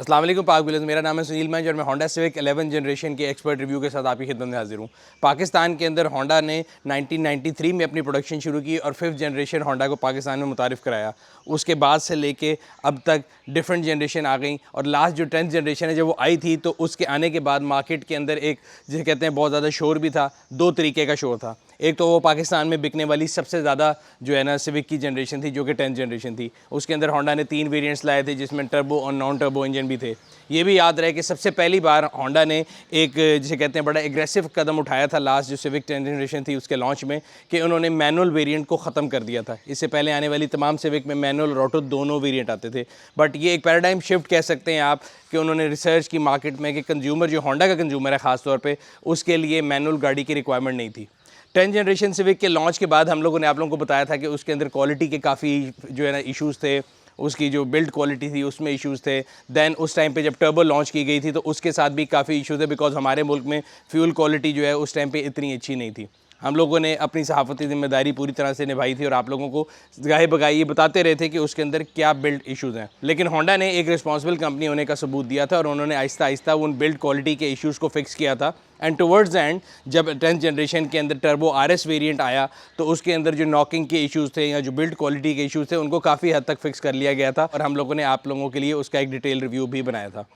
अस्सलाम वालेकुम पाक विलेज, मेरा नाम है सुनील मंज और मैं होंडा सिविक 11 जनरेशन के एक्सपर्ट रिव्यू के साथ आपकी खिदमत में हाजिर हूँ। पाकिस्तान के अंदर होंडा ने 1993 में अपनी प्रोडक्शन शुरू की और 5th जनरेशन होंडा को पाकिस्तान में मुतारिफ़ कराया। उसके बाद से लेके अब तक डिफरेंट जनरेशन आ गई और लास्ट जो 10th जनरेशन है जब वो आई थी तो उसके आने के बाद मार्केट के अंदर एक जिसे कहते हैं बहुत ज़्यादा शोर भी था। दो तरीके का शोर था, एक तो वो पाकिस्तान में बिकने वाली सबसे ज़्यादा जो है ना सिविक की जनरेशन थी जो कि 10th जनरेशन थी। उसके अंदर होंडा ने 3 वेरिएंट्स लाए थे जिसमें टर्बो और नॉन टर्बो इंजन भी थे। ये भी याद रहे कि सबसे पहली बार होंडा ने एक जिसे कहते हैं बड़ा एग्रेसिव कदम उठाया था लास्ट जो सिविक 10th जनरेशन थी उसके लॉन्च में, कि उन्होंने मैनुअल वेरिएंट को ख़त्म कर दिया था। इससे पहले आने वाली तमाम सिविक में मैनुअल और ऑटो दोनों वेरिएंट आते थे, बट ये एक पैराडाइम शिफ्ट कह सकते हैं आप कि उन्होंने रिसर्च की मार्केट में कि कंज्यूमर जो होंडा का कंज्यूमर है ख़ास तौर पे उसके लिए मैनुअल गाड़ी की रिक्वायरमेंट नहीं थी। 10th जनरेशन सिविक के लॉन्च के बाद हम लोगों ने आप लोगों को बताया था कि उसके अंदर क्वालिटी के काफ़ी जो है ना इश्यूज़ थे, उसकी जो बिल्ड क्वालिटी थी उसमें इश्यूज़ थे। दैन उस टाइम पे जब टर्बो लॉन्च की गई थी तो उसके साथ भी काफ़ी इश्यूज़ थे, बिकॉज हमारे मुल्क में फ्यूल क्वालिटी जो है उस टाइम पे इतनी अच्छी नहीं थी। हम लोगों ने अपनी सहाफ़ती ज़िम्मेदारी पूरी तरह से निभाई थी और आप लोगों को गाहे बगाए ये बताते रहे थे कि उसके अंदर क्या बिल्ड इश्यूज़ हैं। लेकिन होंडा ने एक रिस्पॉन्सिबल कंपनी होने का सबूत दिया था और उन्होंने आहिस्ता आहिस्ता उन बिल्ड क्वालिटी के इश्यूज़ को फिक्स किया था। एंड टुवर्ड्स एंड जब 10th जनरेशन के अंदर टर्बो आरएस वेरिएंट आया तो उसके अंदर जो नॉकिंग के इश्यूज़ थे या जो बिल्ड क्वालिटी के इश्यूज़ थे उनको काफ़ी हद तक फिक्स कर लिया गया था और हम लोगों ने आप लोगों के लिए उसका एक डिटेल रिव्यू भी बनाया था।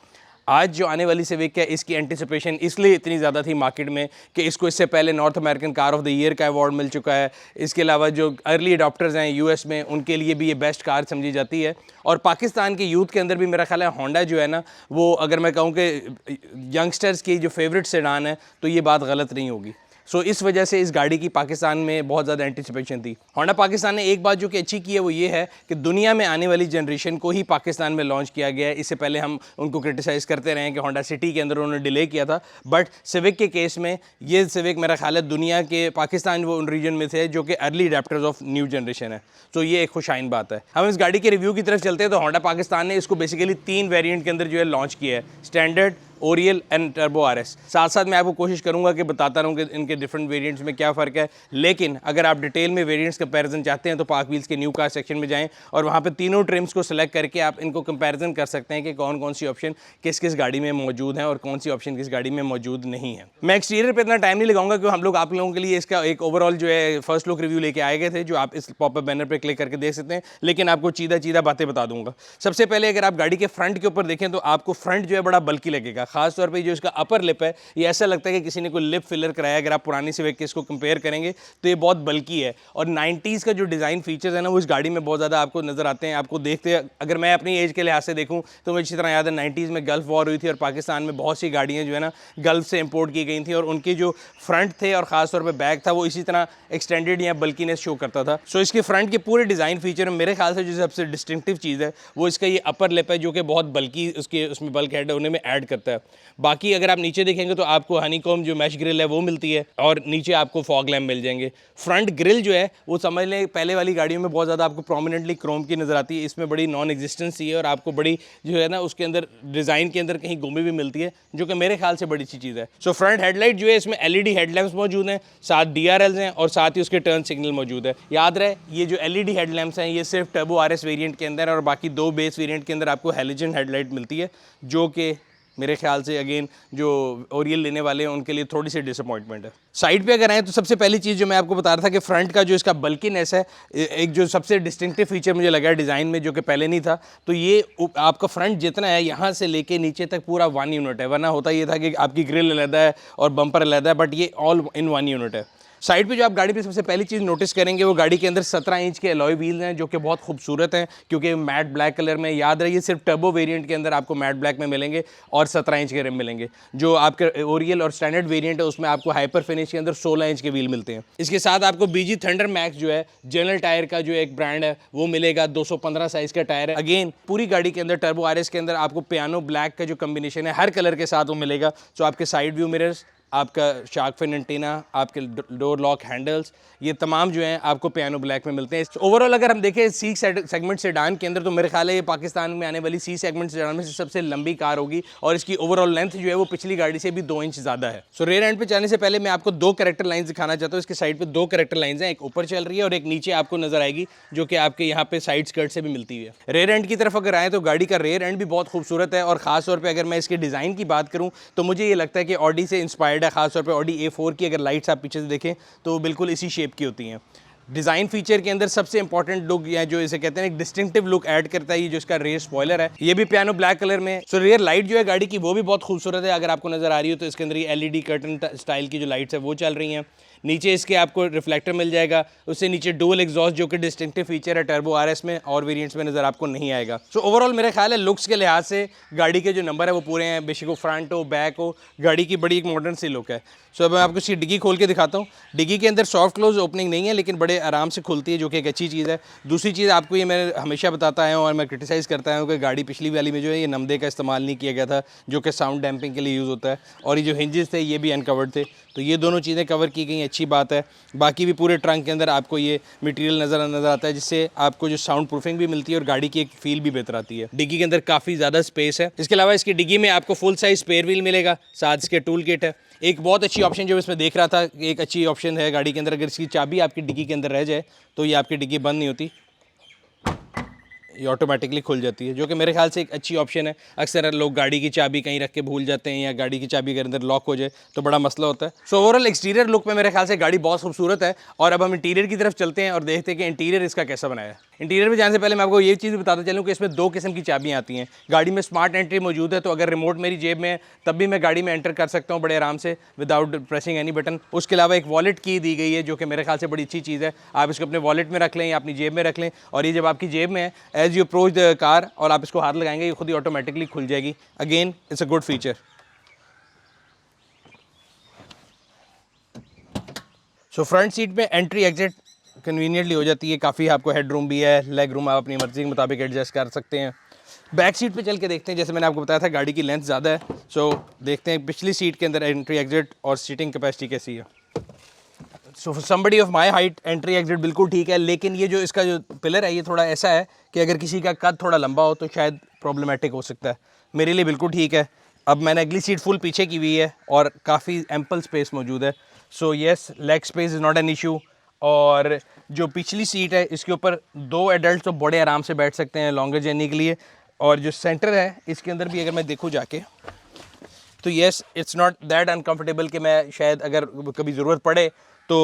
आज जो आने वाली सिविक है इसकी एंटिसिपेशन इसलिए इतनी ज़्यादा थी मार्केट में कि इसको इससे पहले north American car of the year का अवार्ड मिल चुका है। इसके अलावा जो अर्ली अडॉप्टर्स हैं यूएस में उनके लिए भी ये बेस्ट कार समझी जाती है और पाकिस्तान के यूथ के अंदर भी मेरा ख्याल है होंडा जो है ना वो अगर मैं कहूँ कि यंगस्टर्स की जो फेवरेट सेडान है तो ये बात गलत नहीं होगी। सो इस वजह से इस गाड़ी की पाकिस्तान में बहुत ज़्यादा एंटिसिपेशन थी। होंडा पाकिस्तान ने एक बात जो कि अच्छी की है वो ये है कि दुनिया में आने वाली जनरेशन को ही पाकिस्तान में लॉन्च किया गया है। इससे पहले हम उनको क्रिटिसाइज़ करते रहे कि होंडा सिटी के अंदर उन्होंने डिले किया था, बट सिविक के केस में ये सिविक मेरा ख्याल है दुनिया के पाकिस्तान वो उन रीजन में थे जो कि अर्ली अडैप्टर्स ऑफ न्यू जनरेशन है। तो ये एक खुशाइन बात है। हम इस गाड़ी के रिव्यू की तरफ चलते हैं तो होंडा पाकिस्तान ने इसको बेसिकली 3 वेरिएंट के अंदर जो है लॉन्च किया है, standard, Oryol and turbo RS. साथ साथ मैं आपको कोशिश करूंगा कि बताता रहूं कि इनके डिफरेंट वेरिएंट्स में क्या फ़र्क है। लेकिन अगर आप डिटेल में वेरिएंट्स कंपैरिजन चाहते हैं तो पाक व्हील्स के न्यू कार सेक्शन में जाएं और वहां पे तीनों ट्रिम्स को सेलेक्ट करके आप इनको कंपैरिजन कर सकते हैं कि कौन कौन सी ऑप्शन किस किस गाड़ी में मौजूद है और कौन सी ऑप्शन किस गाड़ी में मौजूद नहीं है। मैं एक्सटीरियर पर इतना टाइम नहीं लगाऊंगा क्योंकि हम लोग आप लोगों के लिए इसका एक ओवरऑल जो है फर्स्ट लुक रिव्यू लेके आए गए थे जो आप इस पॉपअप बैनर पर क्लिक करके देख सकते हैं, लेकिन आपको चीदा बातें बता दूंगा। सबसे पहले अगर आप गाड़ी के फ्रंट के ऊपर देखें तो आपको फ्रंट जो है बड़ा बल्कि लगेगा, खासतौर पर जो अपर लिप है ये ऐसा लगता है कि किसी ने कोई लिप फिलर कराया। अगर आप पुरानी सिविक के इसको कंपेयर करेंगे तो ये बहुत बल्कि है और 90s का जो डिज़ाइन फीचर्स है ना वो इस गाड़ी में बहुत ज़्यादा आपको नज़र आते हैं। आपको देखते हैं, अगर मैं अपनी एज के लिहाज से देखूं तो मुझे अच्छी तरह याद है 90s में गल्फ वॉर हुई थी और पाकिस्तान में बहुत सी गाड़ियाँ जो है ना गल्फ से इम्पोर्ट की गई थी और उनके जो फ्रंट थे और ख़ासतौर पर बैक था वो इसी तरह एक्सटेंडेड या बल्कीनेस शो करता था। सो इसके फ्रंट के पूरे डिज़ाइन फीचर में मेरे ख्याल से जो सबसे डिस्टिंक्टिव चीज़ है वो इसका ये अपर लिप है जो कि बहुत बल्कि उसमें बल्क हेड होने में ऐड करता है। बाकी अगर आप नीचे देखेंगे तो आपको हनीकॉम जो मैश ग्रिल है वो मिलती है और नीचे आपको फॉग लैम्प मिल जाएंगे। फ्रंट ग्रिल जो है वो समझ लें पहले वाली गाड़ियों में बहुत ज़्यादा आपको प्रोमिनेंटली क्रोम की नज़र आती है, इसमें बड़ी नॉन एग्जिस्टेंस है और आपको बड़ी जो है ना उसके अंदर डिज़ाइन के अंदर कहीं गुमी भी मिलती है जो कि मेरे ख्याल से बड़ी अच्छी चीज़ है। सो फ्रंट हेडलाइट जो है इसमें LED हेडलैम्प्स मौजूद हैं, साथ DRLs हैं और साथ ही उसके टर्न सिग्नल मौजूद है। याद रहे ये जो LED हेडलैम्प्स हैं ये सिर्फ टर्बो आरएस वेरिएंट के अंदर और बाकी 2 बेस वेरिएंट के अंदर आपको हैलोजन हेडलाइट मिलती है जो कि मेरे ख्याल से अगेन जो ओरियल लेने वाले हैं उनके लिए थोड़ी सी डिसअपॉइंटमेंट है। साइड पे अगर आए तो सबसे पहली चीज़ जो मैं आपको बता रहा था कि फ्रंट का जो इसका बल्कीनेस है, एक जो सबसे डिस्टिंक्टिव फीचर मुझे लगा डिज़ाइन में जो कि पहले नहीं था, तो ये आपका फ्रंट जितना है यहाँ से लेके नीचे तक पूरा 1 यूनिट है। वरना होता ये था कि आपकी ग्रिल अलग है और बम्पर अलग है, बट ये ऑल इन 1 यूनिट है। साइड पे जो आप गाड़ी पे सबसे पहली चीज़ नोटिस करेंगे वो गाड़ी के अंदर 17 इंच के अलॉय व्हील्स हैं जो कि बहुत खूबसूरत हैं क्योंकि मैट ब्लैक कलर में। याद रहिए सिर्फ टर्बो वेरिएंट के अंदर आपको मैट ब्लैक में मिलेंगे और 17 इंच के रिम मिलेंगे। जो आपके ओरियल और स्टैंडर्ड वेरिएंट है उसमें आपको हाइपर फिनिश के अंदर 16 इंच के व्हील मिलते हैं। इसके साथ आपको BG थंडर मैक्स जो है जनरल टायर का जो एक ब्रांड है वो मिलेगा, 215 साइज़ का टायर है। अगेन पूरी गाड़ी के अंदर टर्बो आरएस के अंदर आपको पियानो ब्लैक का जो कम्बिनेशन है हर कलर के साथ वो मिलेगा। सो आपके साइड व्यू मिरर्स, आपका शार्क फिन एंटीना, आपके डोर लॉक हैंडल्स, ये तमाम जो हैं आपको पियानो ब्लैक में मिलते हैं। ओवरऑल अगर हम देखें सी सेगमेंट सेडान के अंदर, तो मेरे ख्याल है ये पाकिस्तान में आने वाली सी सेगमेंट सेडान में से सबसे लंबी कार होगी और इसकी ओवरऑल लेंथ जो है वो पिछली गाड़ी से भी 2 इंच ज़्यादा है। सो रेयर एंड पे जाने से पहले मैं आपको 2 कैरेक्टर लाइन्स दिखाना चाहता हूँ। इसके साइड पे 2 कैरेक्टर लाइन्स हैं, एक ऊपर चल रही है और एक नीचे आपको नजर आएगी जो कि आपके यहाँ पे साइड स्कर्ट से भी मिलती है। रेयर एंड की तरफ अगर आए तो गाड़ी का रेयर एंड भी बहुत खूबसूरत है और खास तौर पर अगर मैं इसके डिज़ाइन की बात करूँ तो मुझे ये लगता है कि ऑडी से इंस्पायर्ड है। खासतौर पर ऑडी A4 की अगर लाइट्स आप पीछे से देखें तो बिल्कुल इसी शेप की होती हैं। डिज़ाइन फीचर के अंदर सबसे इंपॉर्टेंट लुक या जो इसे कहते हैं एक डिस्टिंक्टिव लुक ऐड करता है ये जो इसका रेयर स्पॉइलर है, ये भी पियानो ब्लैक कलर में। सो रेयर लाइट जो है गाड़ी की वो भी बहुत खूबसूरत है। अगर आपको नजर आ रही हो तो इसके अंदर ये LED कर्टन स्टाइल की जो लाइट्स है वो चल रही हैं। नीचे इसके आपको रिफ्लेक्टर मिल जाएगा, उससे नीचे डुअल एग्जॉस्ट जो कि डिस्टिंक्टिव फीचर है टर्बो RS में और वेरिएंट्स में नज़र आपको नहीं आएगा। सो ओवरऑल मेरा ख्याल है लुक्स के लिहाज से गाड़ी के जो नंबर है वो पूरे हैं, बेशक वो फ्रंट हो बैक हो, गाड़ी की बड़ी एक मॉडर्न सी लुक है। सो अब मैं आपको इसकी डिग्गी खोल के दिखाता हूँ। डिग्गी के अंदर सॉफ्ट क्लोज ओपनिंग नहीं है लेकिन बड़े आराम से खुलती है जो कि एक अच्छी चीज़ है। दूसरी चीज़ आपको ये मैं हमेशा बताता आया हूँ और मैं क्रिटिसाइज़ करता हूँ कि गाड़ी पिछली वाली में जो है ये नमदे का इस्तेमाल नहीं किया गया था जो कि साउंड डैम्पिंग के लिए यूज़ होता है, और ये जो हिंजेस थे ये भी अनकवर्ड थे, तो ये दोनों चीज़ें कवर की गई, अच्छी बात है। बाकी भी पूरे ट्रंक के अंदर आपको ये मटेरियल नज़र आता है जिससे आपको जो साउंड प्रूफिंग भी मिलती है और गाड़ी की एक फील भी बेहतर आती है। डिग्गी के अंदर काफ़ी ज़्यादा स्पेस है। इसके अलावा इसकी डिग्गी में आपको फुल साइज स्पेयर व्हील मिलेगा, साथ इसके टूल किट है। एक बहुत अच्छी ऑप्शन जो इसमें देख रहा था, एक अच्छी ऑप्शन है गाड़ी के अंदर, अगर इसकी चाबी आपकी डिग्गी के अंदर रह जाए तो ये आपकी डिग्गी बंद नहीं होती, ये ऑटोमेटिकली खुल जाती है, जो कि मेरे ख्याल से एक अच्छी ऑप्शन है। अक्सर लोग गाड़ी की चाबी कहीं रख के भूल जाते हैं या गाड़ी की चाबी के अंदर लॉक हो जाए तो बड़ा मसला होता है। सो ओवरऑल एक्सटीरियर लुक में मेरे ख्याल से गाड़ी बहुत खूबसूरत है। और अब हम इंटीरियर की तरफ चलते हैं और देखते हैं कि इंटीरियर इसका कैसा बनाया है। इंटीरियर में जाने से पहले मैं आपको ये चीज़ बताता चलूँ कि इसमें 2 किस्म की चाबियाँ आती हैं। गाड़ी में स्मार्ट एंट्री मौजूद है, तो अगर रिमोट मेरी जेब में है तब भी मैं गाड़ी में एंटर कर सकता हूँ बड़े आराम से विदाउट प्रेसिंग एनी बटन। उसके अलावा एक वॉलेट की दी गई है जो कि मेरे ख्याल से बड़ी अच्छी चीज़ है। आप इसको अपने वॉलेट में रख लें या अपनी जेब में रख लें, और ये जब आपकी जेब में है as you approach the car और आप इसको हाथ लगाएंगे ये खुद ही ऑटोमेटिकली खुल जाएगी। Again it's a good feature. So front seat में एंट्री एग्जिट कन्वीनियंटली हो जाती है, काफ़ी आपको हेड रूम भी है, लेग रूम आप अपनी मर्जी के मुताबिक एडजस्ट कर सकते हैं। बैक सीट पे चल के देखते हैं, जैसे मैंने आपको बताया था गाड़ी की लेंथ ज़्यादा है। सो देखते हैं पिछली सीट के अंदर एंट्री एग्जिट और सीटिंग कैपेसिटी कैसी है। So somebody of my height entry exit बिल्कुल ठीक है, लेकिन ये जो इसका जो पिलर है ये थोड़ा ऐसा है कि अगर किसी का कद थोड़ा लंबा हो तो शायद प्रॉब्लमेटिक हो सकता है। मेरे लिए बिल्कुल ठीक है। अब मैंने अगली सीट फुल पीछे की हुई है और काफ़ी एम्पल स्पेस मौजूद है। So yes, leg space is not an issue. और जो पिछली सीट है इसके ऊपर 2 एडल्ट तो बड़े आराम से बैठ सकते हैं लॉन्गर जर्नी के लिए। और जो सेंटर है इसके अंदर भी अगर मैं देखूँ जाके तो yes, it's not that uncomfortable कि मैं शायद अगर कभी ज़रूरत पड़े तो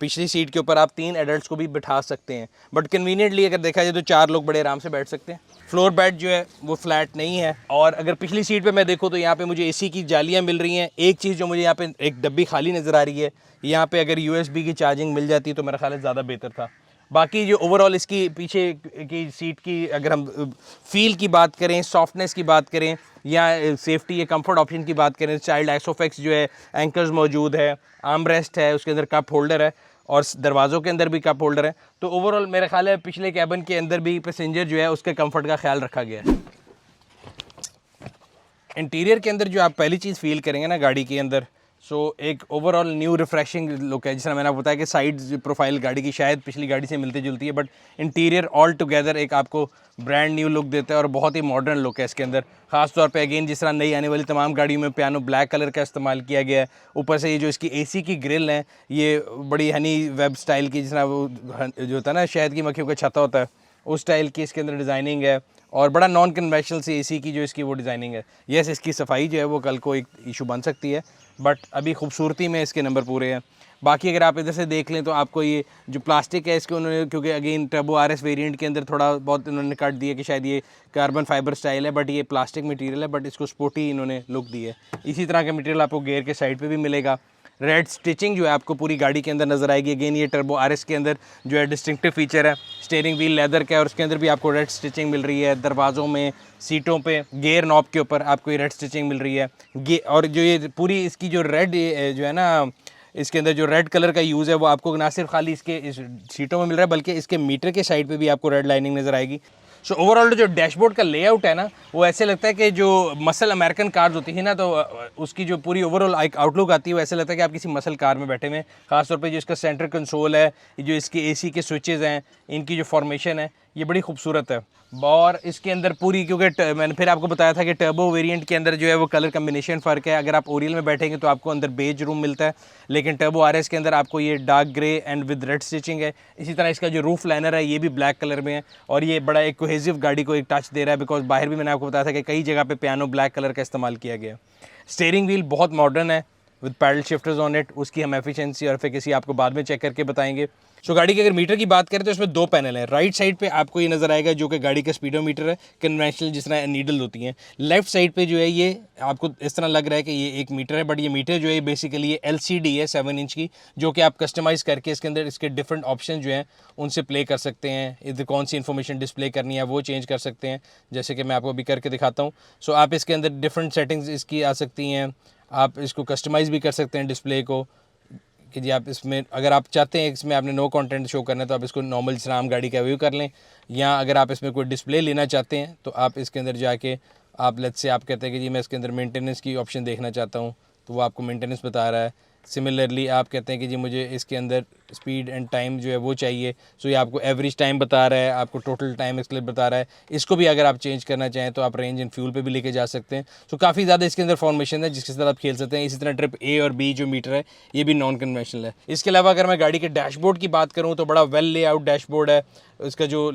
पिछली सीट के ऊपर आप 3 एडल्ट्स को भी बिठा सकते हैं, बट कन्वीनियंटली अगर देखा जाए तो 4 लोग बड़े आराम से बैठ सकते हैं। फ्लोर बेड जो है वो फ्लैट नहीं है। और अगर पिछली सीट पे मैं देखूँ तो यहाँ पे मुझे AC की जालियाँ मिल रही हैं। एक चीज़ जो मुझे यहाँ पे एक डब्बी खाली नज़र आ रही है, यहाँ पे अगर USB की चार्जिंग मिल जाती तो मेरा ख्याल है ज़्यादा बेहतर था। बाकी जो ओवरऑल इसकी पीछे की सीट की अगर हम फील की बात करें, सॉफ्टनेस की बात करें या सेफ्टी या कंफर्ट ऑप्शन की बात करें, चाइल्ड आइसोफिक्स जो है, एंकर्स मौजूद है, आर्म रेस्ट है, उसके अंदर कप होल्डर है और दरवाज़ों के अंदर भी कप होल्डर है। तो ओवरऑल मेरा ख्याल है पिछले कैबिन के अंदर भी पैसेंजर जो है उसके कंफर्ट का ख्याल रखा गया है। इंटीरियर के अंदर जो आप पहली चीज़ फील करेंगे ना गाड़ी के अंदर, सो एक ओवरऑल न्यू रिफ्रेशिंग लुक है। जिस तरह मैंने आपको बताया कि साइड प्रोफाइल गाड़ी की शायद पिछली गाड़ी से मिलती जुलती है, बट इंटीरियर ऑल टुगेदर एक आपको ब्रांड न्यू लुक देता है और बहुत ही मॉडर्न लुक है इसके अंदर। खास तौर पे अगेन जिस तरह नई आने वाली तमाम गाड़ियों में पियानो ब्लैक कलर का इस्तेमाल किया गया है। ऊपर से ये जो इसकी AC की ग्रिल है ये बड़ी हनी वेब स्टाइल की, जिस तरह वो जो होता है ना शहद की मक्खियों का छत्ता होता है उस स्टाइल की इसके अंदर डिज़ाइनिंग है और बड़ा नॉन कन्वेंशनल सी AC की जो इसकी वो डिज़ाइनिंग है। यस, इसकी सफाई जो है वो कल को एक इशू बन सकती है, बट अभी खूबसूरती में इसके नंबर पूरे हैं। बाकी अगर आप इधर से देख लें तो आपको ये जो प्लास्टिक है इसके उन्होंने, क्योंकि अगेन टर्बो RS वेरिएंट के अंदर थोड़ा बहुत इन्होंने कट दिया कि शायद ये कार्बन फाइबर स्टाइल है, बट ये प्लास्टिक मटेरियल है, बट इसको स्पोर्टी इन्होंने लुक दी है। इसी तरह का मटेरियल आपको गेयर के साइड पे भी मिलेगा। रेड स्टिचिंग जो है आपको पूरी गाड़ी के अंदर नज़र आएगी। अगेन ये टर्बो RS के अंदर जो है डिस्टिंक्टिव फीचर है। स्टीयरिंग व्हील लेदर का है और उसके अंदर भी आपको रेड स्टिचिंग मिल रही है। दरवाज़ों में, सीटों पे, गियर नॉब के ऊपर आपको ये रेड स्टिचिंग मिल रही है। और जो ये पूरी इसकी जो रेड जो है ना, इसके अंदर जो रेड कलर का यूज़ है वो आपको ना सिर्फ खाली इसके इस सीटों में मिल रहा है बल्कि इसके मीटर के साइड पे भी आपको रेड लाइनिंग नज़र आएगी। सो ओवरऑल जो डैशबोर्ड का लेआउट है ना, वो ऐसे लगता है कि जो मसल अमेरिकन कार्स होती है ना, तो उसकी जो पूरी ओवरऑल आउटलुक आती है वो ऐसे लगता है कि आप किसी मसल कार में बैठे हुए हैं। खासतौर पे जो इसका सेंटर कंसोल है, जो इसके एसी के स्विचेस हैं, इनकी जो फॉर्मेशन है ये बड़ी खूबसूरत है। और इसके अंदर पूरी, क्योंकि मैंने फिर आपको बताया था कि टर्बो वेरिएंट के अंदर जो है वो कलर कम्बिनेशन फ़र्क है। अगर आप ओरियल में बैठेंगे तो आपको अंदर बेज रूम मिलता है, लेकिन टर्बो आरएस के अंदर आपको ये dark grey and with red stitching है। इसी तरह इसका जो रूफ लाइनर है ये भी ब्लैक कलर में है, और ये बड़ा एक कोहेसिव गाड़ी को एक टच दे रहा है, बिकॉज बाहर भी मैंने आपको बताया था कि कई जगह पे पियानो ब्लैक कलर का इस्तेमाल किया गया। स्टीयरिंग व्हील बहुत मॉडर्न है with paddle shifters on it. उसकी हम एफिशिएंसी और एफिकेसी आपको बाद में चेक करके बताएंगे। सो गाड़ी के अगर मीटर की बात करें तो इसमें 2 पैनल हैं। राइट साइड पे आपको ये नज़र आएगा जो कि गाड़ी का स्पीडोमीटर है, कन्वेंशनल जिस तरह नीडल होती हैं। लेफ्ट साइड पे जो है ये आपको इस तरह लग रहा है कि ये एक मीटर है, बट ये मीटर जो है बेसिकली ये LCD है 7 इंच की, जो कि आप कस्टमाइज़ करके इसके अंदर इसके डिफरेंट ऑप्शन जो हैं उनसे प्ले कर सकते हैं। इधर कौन सी इन्फॉर्मेशन डिस्प्ले करनी है वो चेंज कर सकते हैं, जैसे कि मैं आपको अभी करके दिखाता हूँ। सो आप इसके अंदर डिफरेंट सेटिंग्स इसकी आ सकती हैं। आप इसको कस्टमाइज़ भी कर सकते हैं डिस्प्ले को, कि जी आप इसमें अगर आप चाहते हैं इसमें आपने नो कंटेंट शो करना है तो आप इसको नॉर्मल जिस तरह आम गाड़ी का व्यू कर लें, या अगर आप इसमें कोई डिस्प्ले लेना चाहते हैं तो आप इसके अंदर जाके आप लेट्स से आप कहते हैं कि जी मैं इसके अंदर मेंटेनेंस की ऑप्शन देखना चाहता हूँ, तो वो आपको मेंटेनेंस बता रहा है। सिमिलरली आप कहते हैं कि जी मुझे इसके अंदर स्पीड एंड टाइम जो है वो चाहिए, सो ये आपको एवरेज टाइम बता रहा है, आपको टोटल टाइम इसके लिए बता रहा है। इसको भी अगर आप चेंज करना चाहें तो आप रेंज एंड फ्यूल पे भी लेके जा सकते हैं। सो काफ़ी ज़्यादा इसके अंदर फॉर्मेशन है जिसके साथ आप खेल सकते हैं। इसी तरह ट्रिप A और B जो मीटर है ये भी नॉन कन्वेंशनल है। इसके अलावा अगर मैं गाड़ी के डैशबोर्ड की बात करूँ तो बड़ा वेल लेआउट डैशबोर्ड है। इसका जो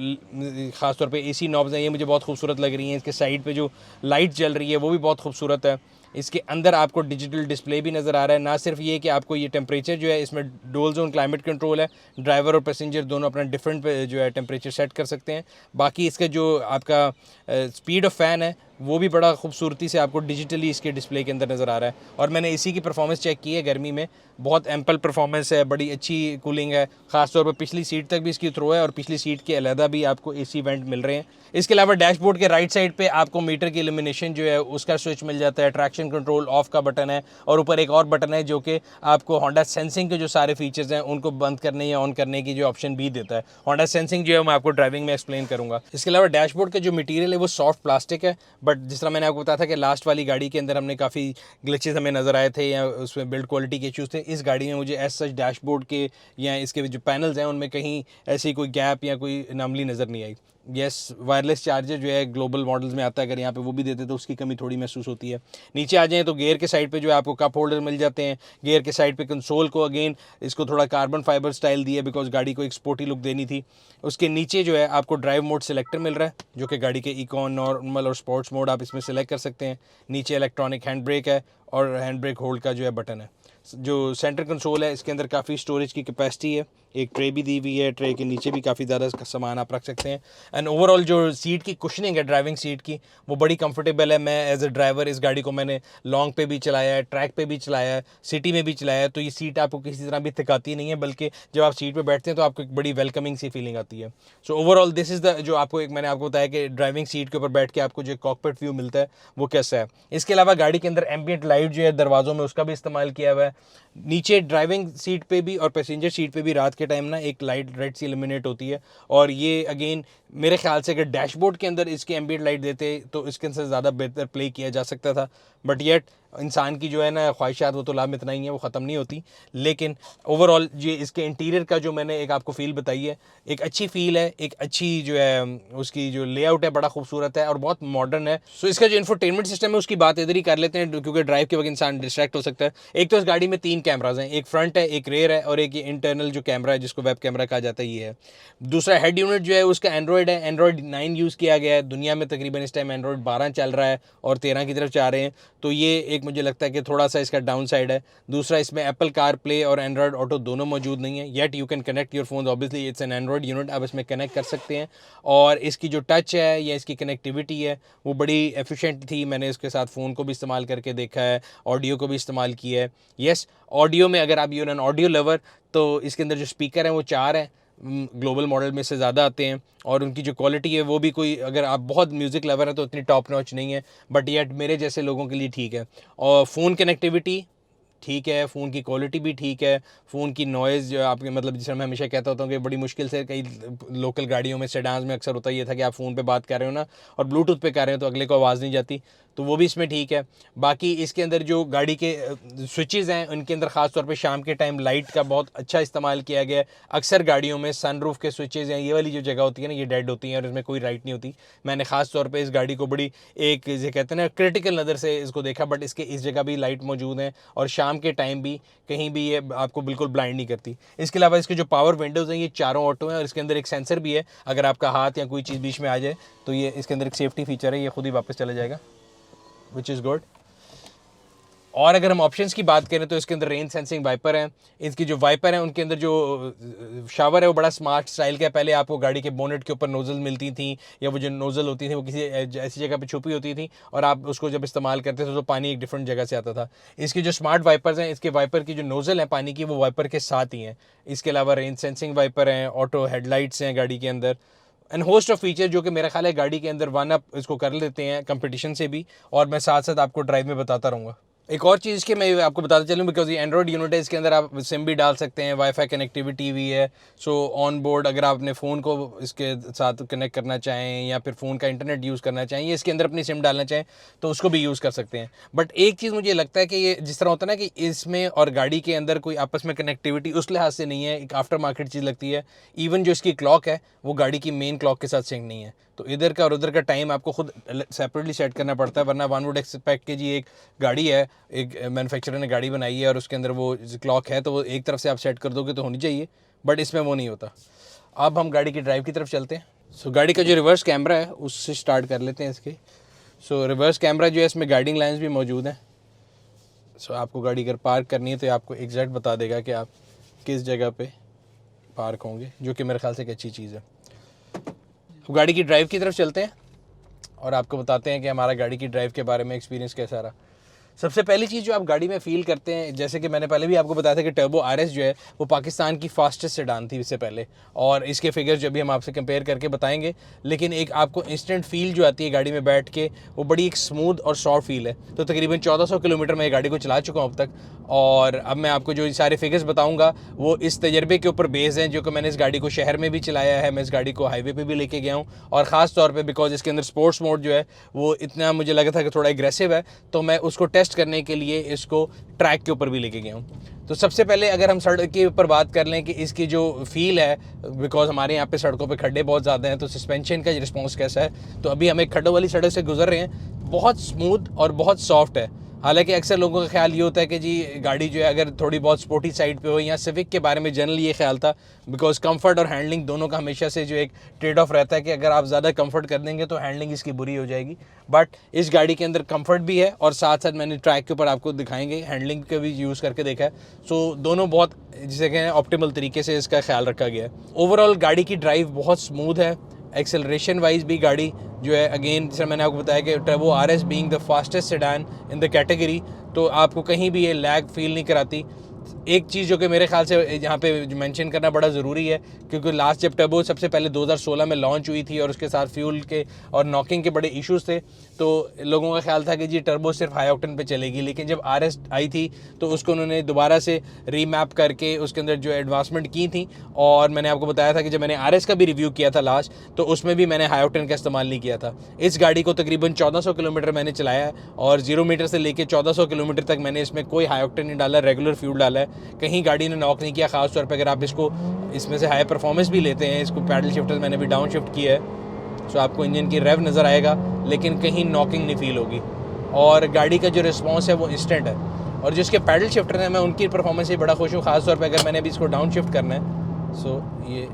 खासतौर पे AC नॉब्स हैं ये मुझे बहुत खूबसूरत लग रही हैं। इसके साइड पे जो लाइट जल रही है वो भी बहुत खूबसूरत है। इसके अंदर आपको डिजिटल डिस्प्ले भी नज़र आ रहा है। ना सिर्फ ये कि आपको ये टेम्परेचर जो है, इसमें डुअल जोन क्लाइमेट कंट्रोल है, ड्राइवर और पैसेंजर दोनों अपना डिफरेंट जो है टेम्परेचर सेट कर सकते हैं। बाकी इसका जो आपका स्पीड ऑफ फ़ैन है वो भी बड़ा खूबसूरती से आपको डिजिटली इसके डिस्प्ले के अंदर नज़र आ रहा है। और मैंने इसी की परफॉर्मेंस चेक की है गर्मी में, बहुत एम्पल परफॉर्मेंस है, बड़ी अच्छी कूलिंग है। ख़ासतौर पर पिछली सीट तक भी इसकी थ्रो है और पिछली सीट के अलहदा भी आपको AC वेंट मिल रहे हैं। इसके अलावा डैशबोर्ड के राइट साइड पे आपको मीटर की इल्यूमिनेशन जो है उसका स्विच मिल जाता है, ट्रैक्शन कंट्रोल ऑफ का बटन है, और ऊपर एक और बटन है जो कि आपको होंडा सेंसिंग के जो सारे फीचर्स हैं उनको बंद करने या ऑन करने की जो ऑप्शन भी देता है। होंडा सेंसिंग जो है मैं आपको ड्राइविंग में एक्सप्लेन करूँगा। इसके अलावा डैशबोर्ड का जो मटीरियल है वो सॉफ्ट प्लास्टिक है, बट जिस तरह मैंने आपको बताया था कि लास्ट वाली गाड़ी के अंदर हमने काफ़ी ग्लिचेस हमें नज़र आए थे या उसमें बिल्ड क्वालिटी के इशूज़ थे। इस गाड़ी में मुझे एज सच डैशबोर्ड के या इसके जो पैनल्स हैं उनमें कहीं ऐसी कोई गैप या कोई अनोमली नज़र नहीं आई। यस, वायरलेस चार्जर जो है ग्लोबल मॉडल्स में आता है, अगर यहाँ पे वो भी देते तो उसकी कमी थोड़ी महसूस होती है। नीचे आ जाएँ तो गियर के साइड पे जो है आपको कप होल्डर मिल जाते हैं। गियर के साइड पे कंसोल को अगेन इसको थोड़ा कार्बन फाइबर स्टाइल दिया बिकॉज गाड़ी को एक स्पोर्टी लुक देनी थी। उसके नीचे जो है आपको ड्राइव मोड सिलेक्टर मिल रहा है, जो कि गाड़ी के इकोन, नॉर्मल और स्पोर्ट्स मोड आप इसमें सेलेक्ट कर सकते हैं। नीचे इलेक्ट्रॉनिक हैंड ब्रेक है और हैंड ब्रेक होल्ड का जो है बटन है। जो सेंटर कंसोल है इसके अंदर काफ़ी स्टोरेज की कैपेसिटी है, एक ट्रे भी दी हुई है, ट्रे के नीचे भी काफ़ी ज़्यादा सामान आप रख सकते हैं। एंड ओवरऑल जो सीट की कुशनिंग है ड्राइविंग सीट की वो बड़ी कंफर्टेबल है। मैं एज अ ड्राइवर इस गाड़ी को मैंने लॉन्ग पे भी चलाया है, ट्रैक पे भी चलाया है, सिटी में भी चलाया है, तो ये सीट आपको किसी तरह भी थकाती नहीं है, बल्कि जब आप सीट पे बैठते हैं तो आपको एक बड़ी वेलकमिंग सी फीलिंग आती है। So overall this is the जो आपको एक मैंने आपको बताया कि ड्राइविंग सीट के ऊपर बैठ के आपको जो कॉकपिट व्यू मिलता है वो कैसा है। इसके अलावा गाड़ी के अंदर एम्बियंट लाइट जो है दरवाज़ों में उसका भी इस्तेमाल किया हुआ है। नीचे ड्राइविंग सीट पे भी और पैसेंजर सीट पे भी रात के टाइम ना एक लाइट रेड सी इल्यूमिनेट होती है, और ये अगेन मेरे ख्याल से अगर डैशबोर्ड के अंदर इसके एम्बियंट लाइट देते तो इसके अंदर ज़्यादा बेहतर प्ले किया जा सकता था। बट येट इंसान की जो है ना ख्वाहिशात वो तो लाभ इतना ही है, वो ख़त्म नहीं होती। लेकिन ओवरऑल ये इसके इंटीरियर का जो मैंने एक आपको फ़ील बताई है, एक अच्छी फ़ील है, एक अच्छी जो है उसकी जो लेआउट है बड़ा खूबसूरत है और बहुत मॉडर्न है। सो इसका जो इंफोटेनमेंट सिस्टम है उसकी बात इधर ही कर लेते हैं, क्योंकि ड्राइव के वक्त इंसान डिस्ट्रैक्ट हो सकता है। एक तो इस गाड़ी में 3 कैमराज हैं, एक फ्रंट है, एक रेयर है और एक ये इंटरनल जो कैमरा है जिसको वेब कैमरा कहा जाता है ये है। दूसरा हेड यूनिट जो है उसका एंड्रॉयड है, एंड्रॉयड 9 यूज़ किया गया है। दुनिया में तकरीबन इस टाइम एंड्रॉयड 12 चल रहा है और 13 की तरफ जा रहे हैं, तो ये एक मुझे लगता है कि थोड़ा सा इसका डाउन साइड है। दूसरा इसमें एप्पल कार प्ले और एंड्रॉयड ऑटो दोनों मौजूद नहीं है yet. You can connect your phone, obviously it's an Android unit, आप इसमें कनेक्ट कर सकते हैं। और इसकी जो टच है या इसकी कनेक्टिविटी है वो बड़ी एफिशिएंट थी। मैंने इसके साथ फ़ोन को भी इस्तेमाल करके देखा है, ऑडियो को भी इस्तेमाल किया है। येस, ऑडियो में अगर आप यूर एन ऑडियो लवर तो इसके अंदर जो स्पीकर हैं वो 4 हैं, ग्लोबल मॉडल में से ज़्यादा आते हैं, और उनकी जो क्वालिटी है वो भी कोई, अगर आप बहुत म्यूज़िक लवर हैं तो इतनी टॉप नॉच नहीं है, बट येट मेरे जैसे लोगों के लिए ठीक है। और फ़ोन कनेक्टिविटी ठीक है, फ़ोन की क्वालिटी भी ठीक है, फ़ोन की नॉइज़ जो आपके मतलब जैसे मैं हमेशा कहता होता हूँ कि बड़ी मुश्किल से कई लोकल गाड़ियों में सेडान्स में अक्सर होता ये था कि आप फ़ोन पे बात कर रहे हो ना और ब्लूटूथ पे कर रहे हो तो अगले को आवाज़ नहीं जाती, तो वो भी इसमें ठीक है। बाकी इसके अंदर जो गाड़ी के स्विचेज़ हैं उनके अंदर ख़ास तौर पे शाम के टाइम लाइट का बहुत अच्छा इस्तेमाल किया गया है। अक्सर गाड़ियों में सनरूफ के स्विचेज़ हैं, ये वाली जो जगह होती है ना, ये डेड होती हैं और इसमें कोई लाइट नहीं होती। मैंने ख़ास तौर पे इस गाड़ी को बड़ी एक जिसे कहते हैं ना क्रिटिकल नज़र से इसको देखा, बट इसके इस जगह भी लाइट मौजूद है और शाम के टाइम भी कहीं भी ये आपको बिल्कुल ब्लाइंड नहीं करती। इसके अलावा इसके जो पावर विंडोज़ हैं ये चारों ऑटो हैं और इसके अंदर एक सेंसर भी है, अगर आपका हाथ या कोई चीज़ बीच में आ जाए तो ये इसके अंदर एक सेफ्टी फीचर है, ये खुद ही वापस चला जाएगा, विच इज़ गुड। और अगर हम ऑप्शंस की बात करें तो इसके अंदर रेन सेंसिंग वाइपर हैं। इसकी जो वाइपर हैं उनके अंदर जो शावर है वो बड़ा स्मार्ट स्टाइल का है। पहले आपको गाड़ी के बोनेट के ऊपर नोज़ल मिलती थी या वो जो नोज़ल होती थी वो किसी ऐसी जगह पे छुपी होती थी और आप उसको जब इस्तेमाल करते थे तो पानी एक डिफरेंट जगह से आता था। इसकी जो स्मार्ट वाइपर्स हैं, इसके वाइपर की जो नोज़ल है पानी की वो वाइपर के साथ ही हैं। इसके अलावा रेन सेंसिंग वाइपर हैं, ऑटो हेडलाइट्स हैं गाड़ी के अंदर, एंड होस्ट ऑफ फीचर जो कि मेरा ख्याल है गाड़ी के अंदर वन अप इसको कर लेते हैं कंपटीशन से भी, और मैं साथ साथ आपको ड्राइव में बताता रहूँगा। एक और चीज़ कि मैं आपको बताता चलूँ, बिकॉज ये एंड्रॉयड यूनिट है, इसके अंदर आप सिम भी डाल सकते हैं, वाईफाई कनेक्टिविटी भी है। सो ऑन बोर्ड अगर आप अपने फ़ोन को इसके साथ कनेक्ट करना चाहें या फिर फ़ोन का इंटरनेट यूज़ करना चाहें या इसके अंदर अपनी सिम डालना चाहें तो उसको भी यूज़ कर सकते हैं। बट एक चीज़ मुझे लगता है कि ये जिस तरह होता है ना कि इसमें और गाड़ी के अंदर कोई आपस में कनेक्टिविटी उस लिहाज से नहीं है, एक आफ्टर मार्केट चीज़ लगती है। इवन जो इसकी क्लॉक है वो गाड़ी की मेन क्लॉक के साथ सिंक नहीं है, तो इधर का और उधर का टाइम आपको खुद सेपरेटली सेट करना पड़ता है, वरना वन वुड एक्सपेक्ट कि जी एक गाड़ी है, एक मैन्युफैक्चरर ने गाड़ी बनाई है और उसके अंदर वो क्लॉक है तो वो एक तरफ से आप सेट कर दोगे तो होनी चाहिए, बट इसमें वो नहीं होता। अब हम गाड़ी की ड्राइव की तरफ चलते हैं। सो गाड़ी का जो रिवर्स कैमरा है उससे स्टार्ट कर लेते हैं इसके। सो रिवर्स कैमरा जो है इसमें गाइडिंग लाइन्स भी मौजूद हैं। सो आपको गाड़ी अगर पार्क करनी है तो आपको एग्जैक्ट बता देगा कि आप किस जगह पे पार्क होंगे, जो कि मेरे ख्याल से एक अच्छी चीज़ है। तो गाड़ी की ड्राइव की तरफ चलते हैं और आपको बताते हैं कि हमारा गाड़ी की ड्राइव के बारे में एक्सपीरियंस कैसा रहा। सबसे पहली चीज़ जो आप गाड़ी में फ़ील करते हैं, जैसे कि मैंने पहले भी आपको बताया था कि टर्बो आरएस जो है वो पाकिस्तान की फास्टेस्ट सेडान थी इससे पहले, और इसके फिगर्स जो भी हम आपसे कंपेयर करके बताएंगे, लेकिन एक आपको इंस्टेंट फील जो आती है गाड़ी में बैठ के वो बड़ी एक स्मूथ और सॉफ्ट फील है। तो तकरीबन 1400 किलोमीटर मैं गाड़ी को चला चुका हूँ अब तक, और अब मैं आपको जो सारे फिगर्स बताऊँगा वो इस तजर्बे के ऊपर बेस हैं, जो कि मैंने इस गाड़ी को शहर में भी चलाया है, मैं इस गाड़ी को हाईवे पर भी लेके गया हूँ, और ख़ास तौर पर बिकॉज इसके अंदर स्पोर्ट्स मोड जो है वो इतना मुझे लगा था कि थोड़ा एग्रेसिव है, तो मैं उसको टेस्ट करने के लिए इसको ट्रैक के ऊपर भी लेके गया हूँ। तो सबसे पहले अगर हम सड़क के ऊपर बात कर लें कि इसकी जो फील है, बिकॉज हमारे यहाँ पे सड़कों पे खड्डे बहुत ज़्यादा हैं, तो सस्पेंशन का रिस्पॉन्स कैसा है, तो अभी हम एक खड्डों वाली सड़क से गुजर रहे हैं, बहुत स्मूथ और बहुत सॉफ्ट है। हालांकि अक्सर लोगों का ख्याल ये होता है कि जी गाड़ी जो है अगर थोड़ी बहुत स्पोर्टी साइड पे हो, या सिविक के बारे में जनरली ये ख्याल था, बिकॉज कंफर्ट और हैंडलिंग दोनों का हमेशा से जो एक ट्रेड ऑफ रहता है कि अगर आप ज़्यादा कंफर्ट कर देंगे तो हैंडलिंग इसकी बुरी हो जाएगी। बट इस गाड़ी के अंदर कंफर्ट भी है और साथ साथ मैंने ट्रैक के ऊपर आपको दिखाएंगे हैंडलिंग का भी यूज़ करके देखा है। सो दोनों बहुत जिसे कहें ऑप्टिमल तरीके से इसका ख्याल रखा गया है। ओवरऑल गाड़ी की ड्राइव बहुत स्मूथ है। एक्सेलरेशन वाइज भी गाड़ी जो है, अगेन जैसे मैंने आपको बताया कि turbo RS being the fastest sedan in the category, तो आपको कहीं भी ये लैग फील नहीं कराती। एक चीज़ जो कि मेरे ख्याल से यहाँ पे मेंशन करना बड़ा ज़रूरी है, क्योंकि लास्ट जब टर्बो सबसे पहले 2016 में लॉन्च हुई थी और उसके साथ फ्यूल के और नॉकिंग के बड़े इश्यूज़ थे, तो लोगों का ख्याल था कि जी टर्बो सिर्फ हाई ऑक्टेन पे चलेगी, लेकिन जब आरएस आई थी तो उसको उन्होंने दोबारा से रीमैप करके उसके अंदर जो एडवांसमेंट की थी, और मैंने आपको बताया था कि जब मैंने आरएस का भी रिव्यू किया था लास्ट, तो उसमें भी मैंने हाई ऑक्टेन का इस्तेमाल नहीं किया था। इस गाड़ी को तकरीबन 1400 किलोमीटर मैंने चलाया है और 0 मीटर से लेकर 1400 किलोमीटर तक मैंने इसमें कोई हाई ऑक्टेन नहीं डाला, रेगुलर फ्यूल डाला है, कहीं गाड़ी ने नॉक नहीं किया। खास तौर पे अगर आप इसमें से हाई परफॉर्मेंस भी लेते हैं, इसको पैडल शिफ्टर मैंने भी डाउन शिफ्ट किया है, सो आपको इंजन की रेव नज़र आएगा, लेकिन कहीं नॉकिंग नहीं फील होगी, और गाड़ी का जो रिस्पॉन्स है वो इंस्टेंट है। और जिसके पैडल शिफ्टर हैं मैं उनकी परफॉर्मेंस से बड़ा खुश हूँ, खास तौर पे अगर मैंने अभी इसको डाउन शिफ्ट करना है, सो ये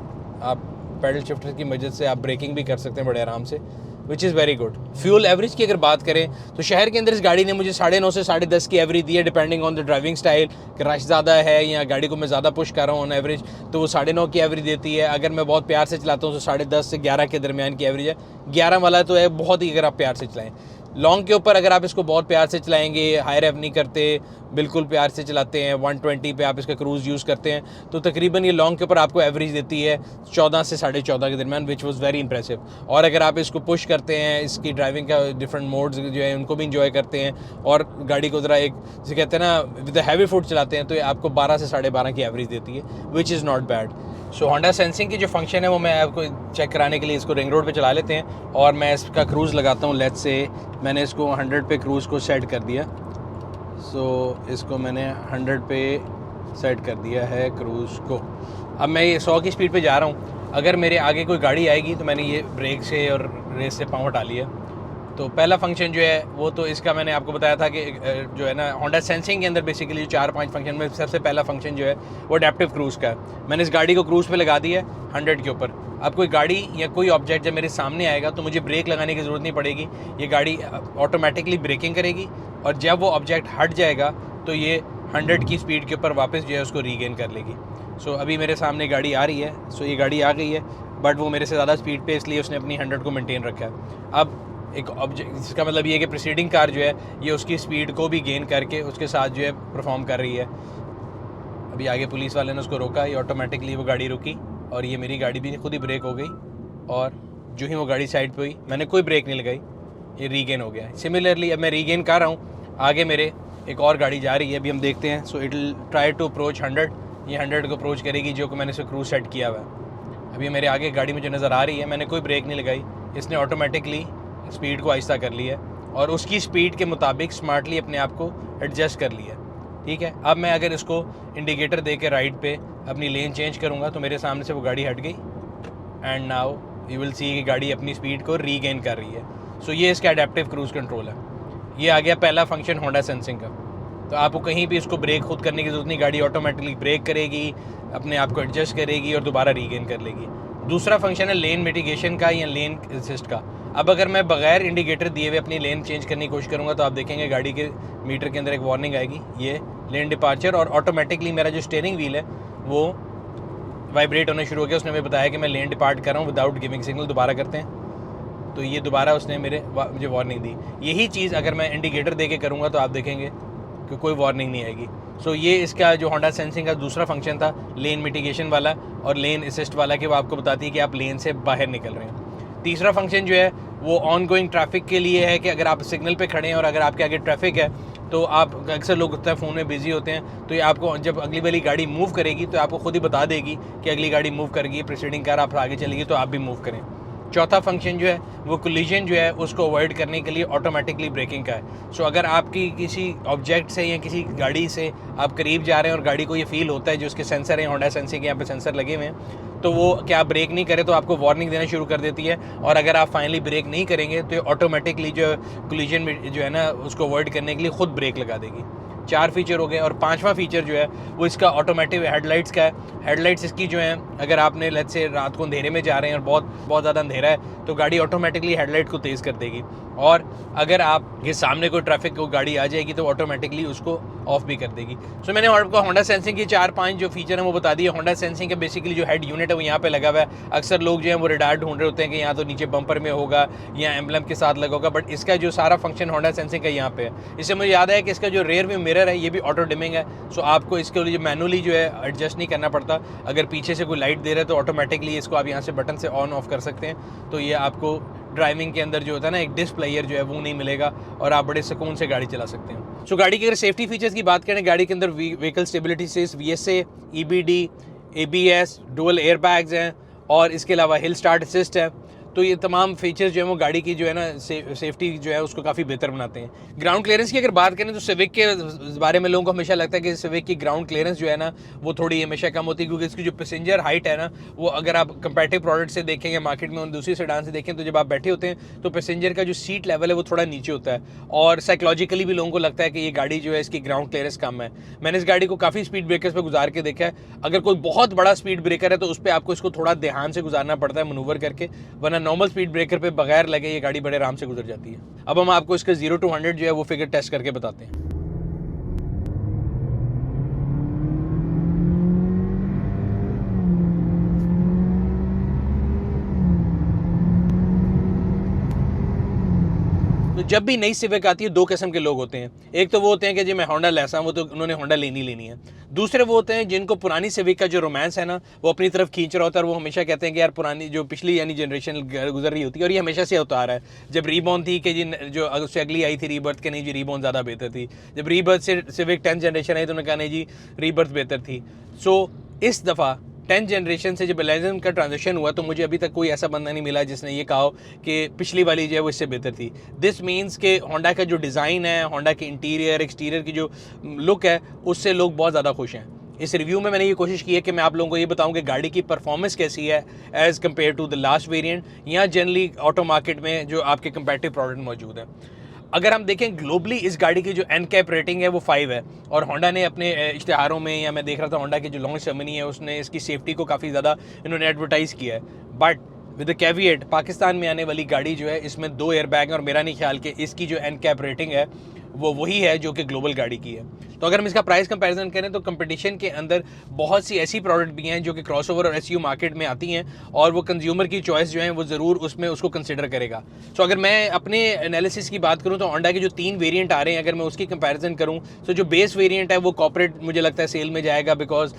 आप पैडल शिफ्टर की मदद से आप ब्रेकिंग भी कर सकते हैं बड़े आराम से, which is very good. Fuel average की अगर बात करें तो शहर के अंदर इस गाड़ी ने मुझे 9.5 से 10.5 की एवरेज दी है, depending on the driving style, कि रश ज़्यादा है या गाड़ी को मैं ज़्यादा पुश कर रहा हूँ ऑन एवरेज, तो वो 9.5 की एवरेज देती है। अगर मैं बहुत प्यार से चलाता हूँ तो 10.5 से 11 के दरमियान की एवरेज है। 11 वाला तो है बहुत ही, अगर आप प्यार से चलाएँ। लॉन्ग के ऊपर अगर आप इसको बहुत प्यार से चलाएंगे, हाई रेव नहीं करते, बिल्कुल प्यार से चलाते हैं, 120 पे आप इसका क्रूज़ यूज़ करते हैं, तो तकरीबन ये लॉन्ग के ऊपर आपको एवरेज देती है 14 से 14.5 के दरमियान, विच वाज वेरी इंप्रेसिव। और अगर आप इसको पुश करते हैं, इसकी ड्राइविंग का डिफरेंट मोड्स जो है उनको भी इंजॉय करते हैं, और गाड़ी को ज़रा एक जिसे कहते हैं ना विद हैवी फुट चलाते हैं, तो ये आपको 12 से 12.5 की एवरेज देती है, which is not bad. So Honda sensing की जो फंक्शन है वो मैं आपको चेक कराने के लिए इसको रिंग रोड पे चला लेते हैं, और मैं इसका क्रूज़ लगाता हूँ। लेट्स से मैंने इसको 100 पे क्रूज़ को सेट कर दिया। सो इसको मैंने 100 पे सेट कर दिया है क्रूज़ को। अब मैं ये 100 की स्पीड पे जा रहा हूँ। अगर मेरे आगे कोई गाड़ी आएगी तो मैंने ये ब्रेक से और रेस से पाँव हटा लिया। तो पहला फंक्शन जो है वो तो इसका मैंने आपको बताया था कि जो है ना होंडा सेंसिंग के अंदर बेसिकली 4-5 फंक्शन में सबसे पहला फंक्शन जो है वो अडेप्टिव क्रूज़ का है। मैंने इस गाड़ी को क्रूज़ पे लगा दिया है 100 के ऊपर। अब कोई गाड़ी या कोई ऑब्जेक्ट जब मेरे सामने आएगा तो मुझे ब्रेक लगाने की ज़रूरत नहीं पड़ेगी, ये गाड़ी ऑटोमेटिकली ब्रेकिंग करेगी, और जब वो ऑब्जेक्ट हट जाएगा तो ये 100 की स्पीड के ऊपर वापस जो है उसको रीगेन कर लेगी। सो अभी मेरे सामने गाड़ी आ रही है, सो ये गाड़ी आ गई है, बट वो मेरे से ज़्यादा स्पीड पे, इसलिए उसने अपनी 100 को मेंटेन रखा है। अब एक ऑब्जेक्ट, इसका मतलब ये है कि प्रीसीडिंग कार जो है ये उसकी स्पीड को भी गेन करके उसके साथ जो है परफॉर्म कर रही है। अभी आगे पुलिस वाले ने उसको रोका, ये ऑटोमेटिकली वो गाड़ी रुकी, और ये मेरी गाड़ी भी खुद ही ब्रेक हो गई, और जो ही वो गाड़ी साइड पे हुई मैंने कोई ब्रेक नहीं लगाई, ये रीगेन हो गया। सिमिलरली अब मैं रीगेन कर रहा हूँ, आगे मेरे एक और गाड़ी जा रही है, अभी हम देखते हैं। So it will try to approach 100, ये 100 को अप्रोच करेगी जो कि मैंने इसे क्रूज सेट किया हुआ है। अभी मेरे आगे गाड़ी मुझे नज़र आ रही है, मैंने कोई ब्रेक नहीं लगाई, इसने ऑटोमेटिकली स्पीड को आहिस्ता कर लिया और उसकी स्पीड के मुताबिक स्मार्टली अपने आप को एडजस्ट कर लिया। ठीक है, अब मैं अगर इसको इंडिकेटर दे के राइट पे अपनी लेन चेंज करूँगा तो मेरे सामने से वो गाड़ी हट गई, and now you will see कि गाड़ी अपनी स्पीड को रीगेन कर रही है। सो ये इसका एडेप्टिव क्रूज़ कंट्रोल है। ये आ गया पहला फंक्शन होंडा सेंसिंग का। तो आपको कहीं भी इसको ब्रेक खुद करने की ज़रूरत नहीं, गाड़ी ऑटोमेटिकली ब्रेक करेगी, अपने आप को एडजस्ट करेगी और दोबारा रीगेन कर लेगी। दूसरा फंक्शन है लेन मिटिगेशन का या लेन असिस्ट का। अब अगर मैं बगैर इंडिकेटर दिए हुए अपनी लेन चेंज करने की कोशिश करूँगा तो आप देखेंगे गाड़ी के मीटर के अंदर एक वार्निंग आएगी, ये लेन डिपार्चर, और ऑटोमेटिकली मेरा जो स्टीयरिंग व्हील है वो वाइब्रेट होना शुरू हो गया। उसने मुझे बताया कि मैं लेन डिपार्ट कर रहा हूँ विदाउट गिविंग सिग्नल। दोबारा करते हैं तो ये दोबारा उसने मुझे वार्निंग दी। यही चीज़ अगर मैं इंडिकेटर दे के करूँगा तो आप देखेंगे कि कोई वार्निंग नहीं आएगी। सो ये इसका जो होंडा सेंसिंग का दूसरा फंक्शन था, लेन मिटिगेशन वाला और लेन असिस्ट वाला, कि वो आपको बताती है कि आप लेन से बाहर निकल रहे हैं। तीसरा फंक्शन जो है वो ऑन गोइंग ट्रैफिक के लिए है कि अगर आप सिग्नल पे खड़े हैं और अगर आपके आगे ट्रैफिक है तो आप, अक्सर लोग होता है फ़ोन में बिजी होते हैं, तो ये आपको जब अगली वाली गाड़ी मूव करेगी तो आपको खुद ही बता देगी कि अगली गाड़ी मूव करेगी, प्रीसीडिंग कार आप आगे चलेगी तो आप भी मूव करें। चौथा फंक्शन जो है वो कोलिजन जो है उसको अवॉइड करने के लिए ऑटोमेटिकली ब्रेकिंग का है। सो अगर आपकी किसी ऑब्जेक्ट से या किसी गाड़ी से आप करीब जा रहे हैं और गाड़ी को ये फील होता है, जो उसके सेंसर हैं, होंडा सेंसिंग के यहाँ पे सेंसर लगे हुए हैं, तो वो क्या आप ब्रेक नहीं करें तो आपको वार्निंग देना शुरू कर देती है, और अगर आप फाइनली ब्रेक नहीं करेंगे तो ऑटोमेटिकली जो कोलिजन जो है ना उसको अवॉइड करने के लिए खुद ब्रेक लगा देगी। 4 फीचर हो गए। और 5वां फीचर जो है वो इसका ऑटोमेटिक हेडलाइट्स का है। हेडलाइट्स इसकी जो हैं, अगर आपने लेट्स से रात को अंधेरे में जा रहे हैं और बहुत ज़्यादा अंधेरा है तो गाड़ी ऑटोमेटिकली हेडलाइट को तेज़ कर देगी, और अगर आप ये सामने कोई ट्रैफिक को गाड़ी आ जाएगी तो ऑटोमेटिकली उसको ऑफ भी कर देगी। सो मैंने आपको होंडा सेंसिंग की 4-5 जो फीचर हैं वो बता दिए। होंडा सेंसिंग का बेसिकली जो हेड यूनिट है वो यहाँ पे लगा हुआ है। अक्सर लोग जो हैं वो रडार ढूंढ रहे होते हैं कि यहाँ तो नीचे बम्पर में होगा या एम्बलम के साथ लगा होगा, बट इसका जो सारा फंक्शन होंडा सेंसिंग का यहाँ पे है। इससे मुझे याद है कि इसका जो रेयर व्यू मिरर है ये भी ऑटो डिमिंग है। सो आपको इसके लिए मैनुअली जो है एडजस्ट नहीं करना पड़ता। अगर पीछे से कोई लाइट दे रहा है तो ऑटोमेटिकली इसको आप यहाँ से बटन से ऑन ऑफ कर सकते हैं। तो ये आपको ड्राइविंग के अंदर जो होता है ना एक डिस्प्लेयर जो है वो नहीं मिलेगा, और आप बड़े सुकून से गाड़ी चला सकते हैं। सो गाड़ी की अगर सेफ्टी फीचर्स की बात करें, गाड़ी के अंदर vehicle stability assist, VSA, EBD, ABS, dual air bags हैं, और इसके अलावा हिल स्टार्ट असिस्ट है। तो ये तमाम फीचर्स जो है वो गाड़ी की जो है ना सेफ्टी जो है उसको काफ़ी बेहतर बनाते हैं। ग्राउंड क्लियरेंस की अगर बात करें तो सिविक के बारे में लोगों को हमेशा लगता है कि सिविक की ग्राउंड क्लियरेंस जो है ना वो थोड़ी हमेशा कम होती है, क्योंकि इसकी जो पैसेंजर हाइट है ना वो अगर आप कंपैरेटिव प्रोडक्ट से देखें या मार्केट में उन दूसरी सेडान से देखें तो जब आप बैठे होते हैं तो पैसेंजर का जो सीट लेवल है वो थोड़ा नीचे होता है, और साइकोलॉजिकली भी लोगों को लगता है कि ये गाड़ी जो है इसकी ग्राउंड क्लियरेंस कम है। मैंने इस गाड़ी को काफ़ी स्पीड ब्रेकर्स पर गुजार के देखा है। अगर कोई बहुत बड़ा स्पीड ब्रेकर है तो उस पर आपको इसको थोड़ा ध्यान से गुजारना पड़ता है मनूवर करके, वरना नॉर्मल स्पीड ब्रेकर बगैर लगे ये गाड़ी बड़े आराम से गुजर जाती है। अब हम आपको इसका 0 to 100 जो है वो फिगर टेस्ट करके बताते हैं। तो जब भी नई सिविक आती है दो किस्म के लोग होते हैं। एक तो वो होते हैं कि जी मैं होंडा लेसा हूँ, वो तो उन्होंने होंडा लेनी है। दूसरे वो होते हैं जिनको पुरानी सिविक का जो रोमांस है ना वो अपनी तरफ खींच रहा होता है, और वो हमेशा कहते हैं कि यार पुरानी जो पिछली यानी जनरेशन गुजर रही होती है, और ये हमेशा से होता आ रहा है। जब रीबॉर्न थी कि जी जो उससे अगली आई थी रीबर्थ के, नहीं जी रीबॉर्न ज़्यादा बेहतर थी। जब रीबर्थ से सिविक 10th जनरेशन आई तो उन्होंने कहा नहीं जी रीबर्थ बेहतर थी। सो इस दफ़ा 10th जनरेशन से जब 11 का ट्रांजिशन हुआ तो मुझे अभी तक कोई ऐसा बंदा नहीं मिला जिसने ये कहा हो कि पिछली वाली जो है वो इससे बेहतर थी। दिस मीन्स कि होंडा का जो डिज़ाइन है, होंडा के इंटीरियर एक्सटीरियर की जो लुक है, उससे लोग बहुत ज़्यादा खुश हैं। इस रिव्यू में मैंने ये कोशिश की है कि मैं आप लोगों को ये बताऊं कि गाड़ी की परफॉर्मेंस कैसी है as compare to the last variant, या जनरली ऑटो मार्केट में जो आपके कंपेटिटिव प्रोडक्ट मौजूद हैं। अगर हम देखें ग्लोबली इस गाड़ी की जो NCAP रेटिंग है वो 5 है, और होंडा ने अपने इश्तिहारों में, या मैं देख रहा था होंडा की जो लॉन्च सेरेमनी है उसने इसकी सेफ्टी को काफ़ी ज़्यादा इन्होंने एडवर्टाइज़ किया है। But with the caveat, Pakistan में आने वाली गाड़ी जो है इसमें 2 एयरबैग हैं, और मेरा नहीं ख्याल कि इसकी जो NCAP रेटिंग है वो वही है जो कि ग्लोबल गाड़ी की है। तो अगर हम इसका प्राइस कंपैरिजन करें तो कंपटीशन के अंदर बहुत सी ऐसी प्रोडक्ट भी हैं जो कि क्रॉसओवर और SU मार्केट में आती हैं, और वो कंज्यूमर की चॉइस जो है वो ज़रूर उसमें उसको कंसिडर करेगा। सो अगर मैं अपने एनालिसिस की बात करूँ तो होंडा के जो 3 वेरिएंट आ रहे हैं, अगर मैं उसकी कंपैरिजन करूँ तो जो बेस वेरिएंट है वो कॉर्पोरेट मुझे लगता है सेल में जाएगा, because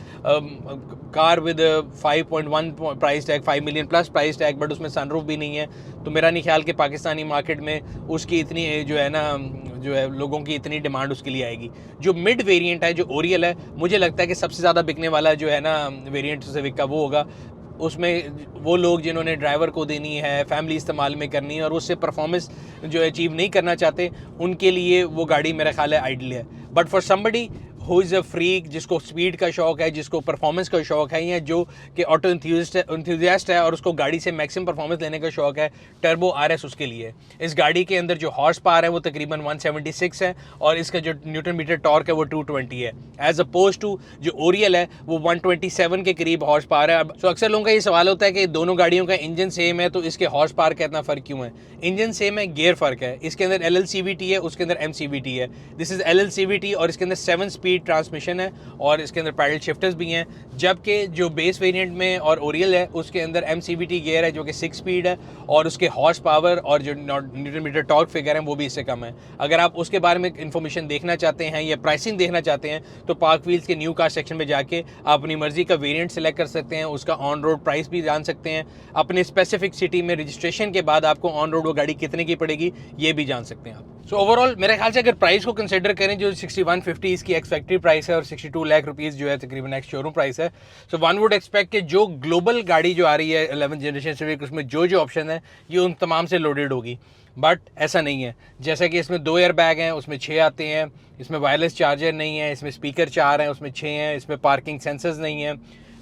car with 5.1 price tag, 5 million plus price tag, but उसमें सनरूफ भी नहीं है। तो मेरा नहीं ख्याल कि पाकिस्तानी मार्केट में उसकी इतनी जो है ना, जो है लोगों की इतनी डिमांड उसके लिए आएगी। जो मिड वेरिएंट है, जो ओरियल है, मुझे लगता है कि सबसे ज़्यादा बिकने वाला जो है ना वेरिएंट सिविक का वो होगा। उसमें वो लोग जिन्होंने ड्राइवर को देनी है, फैमिली इस्तेमाल में करनी है, और उससे परफॉर्मेंस जो अचीव नहीं करना चाहते, उनके लिए वो गाड़ी मेरा ख्याल है आइडियल है। But for somebody who is a freak, जिसको स्पीड का शौक है, जिसको परफॉर्मेंस का शौक है, या जो कि ऑटो इंथ्यूजियास्ट है और उसको गाड़ी से मैक्सिमम परफॉर्मेंस लेने का शौक है, टर्बो RS उसके लिए। इस गाड़ी के अंदर जो हॉर्स पावर है वो तकरीबन 176 है, और इसका जो न्यूटन मीटर टॉर्क है वो 220 है, एज अपोज टू जो ओरियल है वो 127 के करीब हॉर्स पावर है। तो अक्सर लोगों का ये सवाल होता है कि दोनों गाड़ियों का इंजन सेम है तो इसके हॉर्स पावर का इतना फ़र्क क्यों है? इंजन सेम है, गियर फ़र्क है। इसके अंदर LLCVT है, उसके अंदर MCVT है। दिस इज़ LLCVT, और इसके अंदर 7 स्पीड ट्रांसमिशन है, और इसके अंदर पैडल शिफ्टर्स भी हैं। जबकि जो बेस वेरिएंट में और ओरियल है उसके अंदर MCVT गियर है जो कि 6 स्पीड है, और उसके हॉर्स पावर और जो न्यूटन मीटर टॉर्क फिगर है वो भी इससे कम है। अगर आप उसके बारे में इन्फॉर्मेशन देखना चाहते हैं या प्राइसिंग देखना चाहते हैं तो पार्क व्हील्स के न्यू कार सेक्शन में जाके आप अपनी मर्जी का वेरिएंट सेलेक्ट कर सकते हैं, उसका ऑन रोड प्राइस भी जान सकते हैं, अपने स्पेसिफिक सिटी में रजिस्ट्रेशन के बाद आपको ऑन रोड वो गाड़ी कितने की पड़ेगी ये भी जान सकते हैं आप। सो ओवरऑल मेरे ख्याल से अगर प्राइस को कंसिडर करें, जो 6150 इसकी एक्स फैक्ट्री प्राइस है और 62 लाख रुपीज़ जो है तकरीबन एक्स शोरूम प्राइस है, सो वन वुड एक्सपेक्ट कि जो ग्लोबल गाड़ी जो आ रही है 11th जनरेशन सिविक, उसमें जो ऑप्शन है ये उन तमाम से लोडेड होगी। बट ऐसा नहीं है, जैसा कि इसमें 2 एयरबैग हैं, उसमें 6 आते हैं, इसमें वायरलेस चार्जर नहीं है, इसमें स्पीकर 4 हैं, उसमें 6 हैं, इसमें पार्किंग सेंसर्स नहीं है,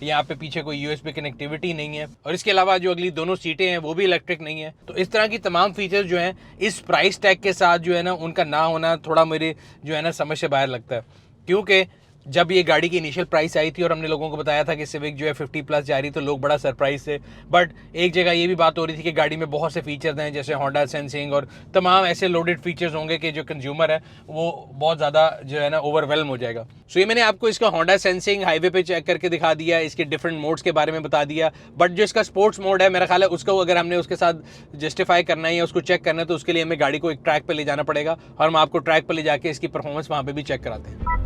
यहाँ पे पीछे कोई USB कनेक्टिविटी नहीं है, और इसके अलावा जो अगली दोनों सीटें हैं वो भी इलेक्ट्रिक नहीं है। तो इस तरह की तमाम फीचर्स जो हैं इस प्राइस टैग के साथ जो है ना उनका ना होना थोड़ा मेरे जो है ना समझ से बाहर लगता है। क्योंकि जब ये गाड़ी की इनिशियल प्राइस आई थी और हमने लोगों को बताया था कि सिविक जो है 50 प्लस जा रही, तो लोग बड़ा सरप्राइज थे। बट एक जगह ये भी बात हो रही थी कि गाड़ी में बहुत से फीचर्स हैं, जैसे होंडा सेंसिंग और तमाम ऐसे लोडेड फीचर्स होंगे कि जो कंज्यूमर है वो बहुत ज़्यादा जो है ना ओवरवेलम हो जाएगा। सो ये मैंने आपको इसका होंडा सेंसिंग हाईवे पे चेक करके दिखा दिया, इसके डिफरेंट मोड्स के बारे में बता दिया। बट जो इसका स्पोर्ट्स मोड है, मेरा ख्याल है उसको अगर हमने उसके साथ जस्टिफाई करना है या उसको चेक करना है तो उसके लिए हमें गाड़ी को एक ट्रैक पर ले जाना पड़ेगा, और हम आपको ट्रैक पर ले जाके इसकी परफॉर्मेंस वहाँ पर भी चेक कराते हैं।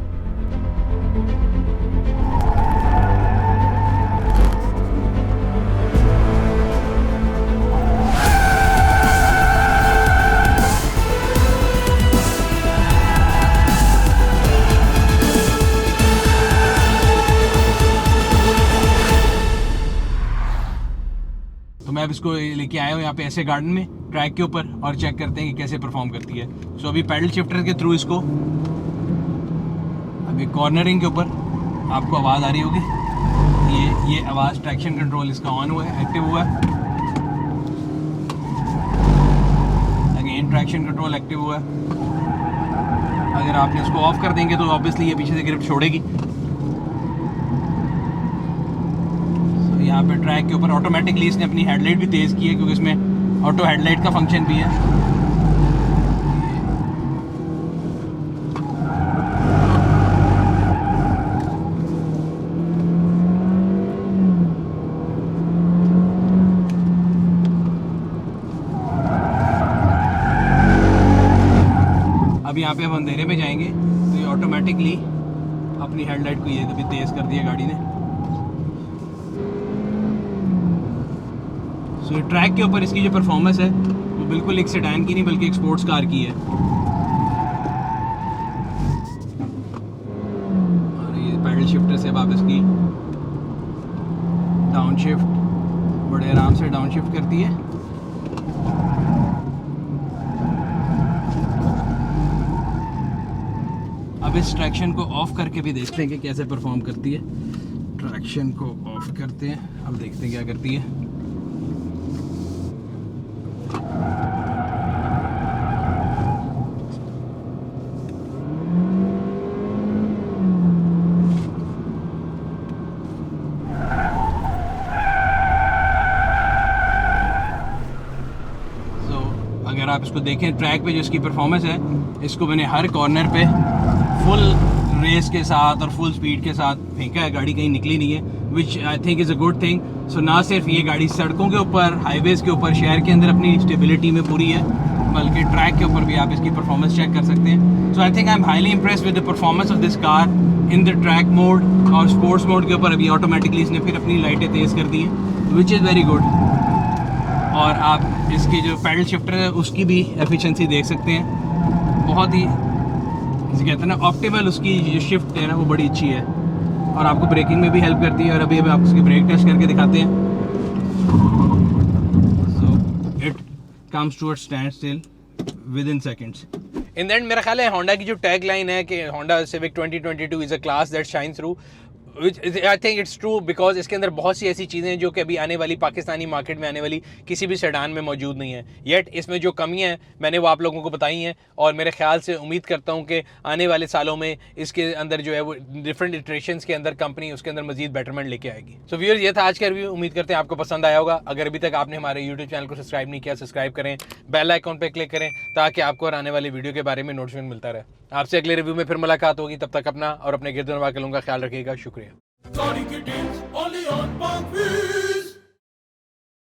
तो मैं अब इसको लेके आया हूँ यहाँ पे ऐसे गार्डन में ट्रैक के ऊपर, और चेक करते हैं कि कैसे परफॉर्म करती है। सो अभी पैडल शिफ्टर के थ्रू इसको अभी कॉर्नरिंग के ऊपर आपको आवाज़ आ रही होगी, ये आवाज़ ट्रैक्शन कंट्रोल इसका ऑन हुआ है, एक्टिव हुआ है। अगेन ट्रैक्शन कंट्रोल एक्टिव हुआ है। अगर आपने इसको ऑफ कर देंगे तो ऑब्वियसली ये पीछे से ग्रिप छोड़ेगी। यहाँ पे ट्रैक के ऊपर ऑटोमेटिकली इसने अपनी हेडलाइट भी तेज़ की है, क्योंकि इसमें ऑटो हेडलाइट का फंक्शन भी है। अभी यहाँ पे हम अंधेरे में जाएंगे तो ये ऑटोमेटिकली अपनी हेडलाइट को ये अभी तेज़ कर दिया गाड़ी ने। सो ये ट्रैक के ऊपर इसकी जो परफॉर्मेंस है वो बिल्कुल एक सेडान की नहीं बल्कि एक स्पोर्ट्स कार की है। और ये पैडल शिफ्टर से आप इसकी डाउन शिफ्ट बड़े आराम से डाउन शिफ्ट करती है। अब इस ट्रैक्शन को ऑफ करके भी देखते हैं कि कैसे परफॉर्म करती है। ट्रैक्शन को ऑफ करते हैं, अब देखते हैं क्या करती है। अगर आप इसको देखें ट्रैक पे जो इसकी परफॉर्मेंस है, इसको मैंने हर कॉर्नर पे फुल रेस के साथ और फुल स्पीड के साथ फेंका है, गाड़ी कहीं निकली नहीं है, which I think is a good thing. So ना सिर्फ ये गाड़ी सड़कों के ऊपर, हाईवेज़ के ऊपर, शहर के अंदर अपनी स्टेबिलिटी में पूरी है, बल्कि ट्रैक के ऊपर भी आप इसकी परफॉर्मेंस चेक कर सकते हैं। So I think I am highly impressed with the performance of this car in the track mode. और स्पोर्ट्स मोड के ऊपर अभी ऑटोमेटिकली इसने फिर अपनी लाइटें तेज़ कर दी हैं, विच इज़ वेरी गुड। और आप इसकी जो पैडल शिफ्टर है उसकी भी एफिशिएंसी देख सकते हैं, बहुत ही जिसे कहते हैं ना ऑप्टिमल, उसकी जो शिफ्ट है ना वो बड़ी अच्छी है और आपको ब्रेकिंग में भी हेल्प करती है। और अभी आप उसकी ब्रेक टेस्ट करके दिखाते हैं। So it comes to a standstill within seconds. In the end मेरा ख्याल है होंडा की जो टैग लाइन है कि Honda civic 2022 is a class that shine through, I think it's true, because इसके अंदर बहुत सी ऐसी चीज़ें हैं जो कि अभी आने वाली पाकिस्तानी मार्केट में आने वाली किसी भी सेडान में मौजूद नहीं है। येट इसमें जो कमियां हैं मैंने वो आप लोगों को बताई हैं, और मेरे ख्याल से उम्मीद करता हूं कि आने वाले सालों में इसके अंदर जो है वो डिफरेंट इटरेशंस के अंदर कंपनी उसके अंदर मजीद बेटरमेंट लेके आएगी। सो व्यूअर्स, ये था आज का रिव्यू। उम्मीद करते हैं आपको पसंद आया होगा। अगर अभी तक आपने हमारे यूट्यूब चैनल को सब्सक्राइब नहीं किया, सब्सक्राइब करें, बेल आइकॉन पर क्लिक करें ताकि आपको और आने वाली वीडियो के बारे में नोटिफिकेशन मिलता रहे। आपसे अगले रिव्यू में फिर मुलाकात होगी, तब तक अपना और अपने गिरदनवा के लोगों का ख्याल रखिएगा। शुक्रिया।